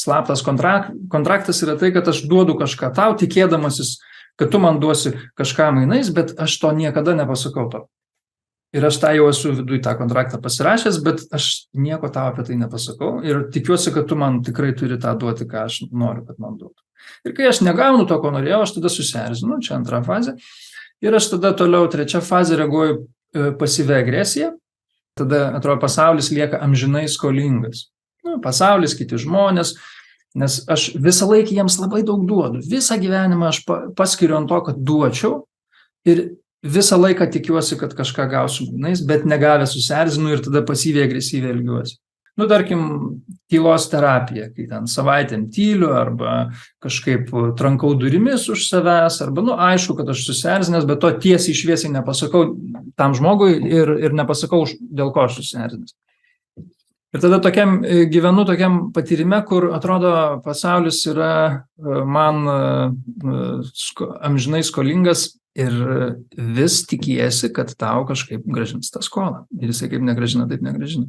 slaptas kontraktas yra tai, kad aš duodu kažką tau, tikėdamasis, kad tu man duosi kažką mainais, bet aš to niekada nepasakau to. Ir aš tą jau esu viduj tą kontraktą pasirašęs, bet aš nieko tau apie tai nepasakau ir tikiuosi, kad tu man tikrai turi tą duoti, ką aš noriu, kad man duotų. Ir kai aš negaunu to, ko norėjau, aš tada susierzinu, čia antra fazė. Ir aš tada toliau trečia fazė reaguoju pasyvia agresija. Tada, atrodo, pasaulis lieka amžinai skolingas. Pasaulis, kiti žmonės, nes aš visą laiką jiems labai daug duodu. Visą gyvenimą aš paskiriu ant to, kad duočiau ir visą laiką tikiuosi, kad kažką gausiu mainais, bet negavęs susierzinu ir tada pasyviai agresyviai elgiuosi. Tarkim, tylos terapija, kai ten savaitėm tyliu arba kažkaip trankau durimis už savęs, arba, aišku, kad aš susierzinęs, bet to tiesiai šviesiai nepasakau tam žmogui ir nepasakau, dėl ko aš susierzinęs. Ir tada gyvenu tokiam patyrime, kur atrodo pasaulis yra man amžinai skolingas ir vis tikiesi, kad tau kažkaip grąžins tą skolą. Ir jisai kaip negrąžina, taip negrąžina.